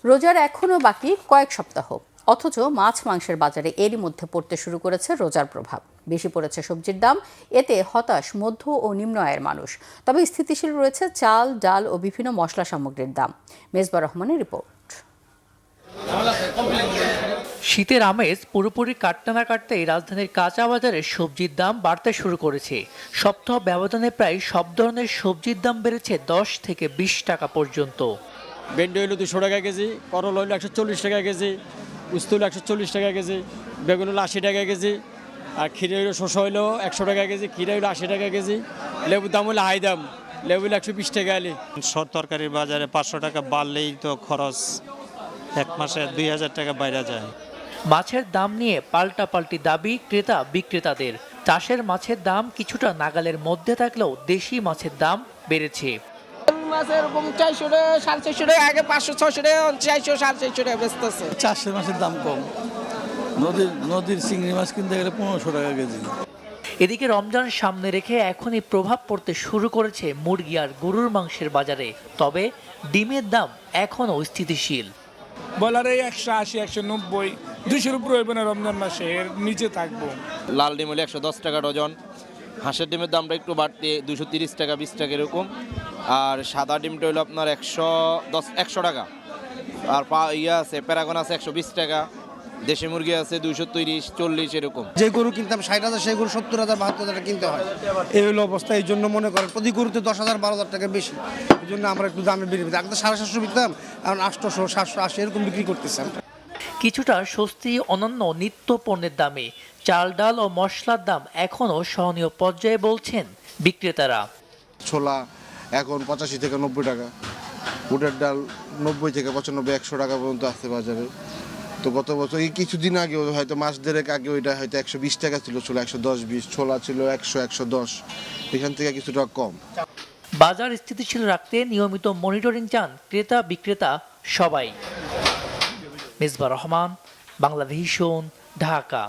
রোজার এখনও বাকি কয়েক সপ্তাহ, অথচ মাছ মাংসের বাজারে এরই মধ্যে পড়তে শুরু করেছে রোজার প্রভাব। বেশি পড়েছে সবজির দাম, এতে হতাশ মধ্য ও নিম্ন আয়ের মানুষ। তবে স্থিতিশীল রয়েছে চাল, ডাল ও বিভিন্ন মশলা সামগ্রীর দাম। মেজবা রহমানের রিপোর্ট। শীতের আমেজ পুরোপুরি কাটতে না কাটতেই রাজধানীর কাঁচা বাজারে সবজির দাম বাড়তে শুরু করেছে। সপ্তাহ ব্যবধানে প্রায় সব ধরনের সবজির দাম বেড়েছে 10 থেকে 20 টাকা পর্যন্ত। ভেন্ডি হইলো 200 টাকা কেজি, করলা হইলো 140 টাকা কেজি, উস্তা হইলো 140 টাকা কেজি, বেগুন হইলো 80 টাকা কেজি, আর ক্ষীরা হইলো শসা হইলো 100 টাকা কেজি, ক্ষীরা হইলো 80 টাকা কেজি, লেবুর দাম হইলো হাই দাম, লেবু হইলো 120 টাকা আলি। তরকারির বাজারে 500 টাকা বাড়লেই তো খরচ এক মাসে 2000 টাকা বাইরে যায়। মাছের দাম নিয়ে পাল্টাপাল্টি দাবি ক্রেতা বিক্রেতাদের। চাষের মাছের দাম কিছুটা নাগালের মধ্যে থাকলেও দেশি মাছের দাম বেড়েছে। মাছের এরকম 400 টাকা 450 টাকা, আগে 500-600 টাকা, 400 450 টাকা বেচতেছে। চাষের মাছের দাম কম, নদীর চিংড়ি মাছ কিনতে গেলে 1500 টাকা কেজি। এদিকে রমজান সামনে রেখে এখনই প্রভাব পড়তে শুরু করেছে মুরগি আর গরুর মাংসের বাজারে। তবে ডিমের দাম এখনও স্থিতিশীল। বলারে 180, 190, 200-র উপরে হইব না রমজান মাসে, এর নিচে থাকবো। লাল ডিম হলে 110 টাকা ডজন, হাঁসের ডিমের দামটা একটু বাড়তে 230 টাকা 20 টাকা এরকম, আর সাদা ডিমটা হলো আপনার 100 টাকা, আর আছে প্যারাগন আছে 120 টাকা, দেশি মুরগি আছে 230, 40 এরকম। যে গরু কিনতাম 60,000 সেই গরু 70,000 72,000 কিনতে হয়। এই হলো অবস্থা। এই জন্য মনে করেন প্রতি গরুতে 10,000 12,000 টাকা বেশি। এই জন্য আমরা একটু দামে বেরিয়ে আগে তো 750 বিকতাম, এখন 800 780 এরকম বিক্রি করতেছেন। কিছুটা স্বস্তি অনন্য নিত্য পণ্যের দামে। চাল, ডাল ও মশলার দাম এখনও সহনীয় পর্যায়ে বলছেন বিক্রেতারা। ছোলা এখন 85 থেকে 90 টাকা, বুটের ডাল 90 থেকে 95 100 টাকা পর্যন্ত আসছে বাজারে। তো গত বছর এই কিছুদিন আগে হয়তো মাস দেড়েক আগে ওইটা হয়তো 120 টাকা ছিল ছোলা, 110-20, ছোলা ছিল 100-110, এখান থেকে কিছুটা কম। বাজার স্থিতিশীল রাখতে নিয়মিত মনিটরিং চান ক্রেতা বিক্রেতা সবাই। মেজবা রহমান, বাংলাভিশন, ঢাকা।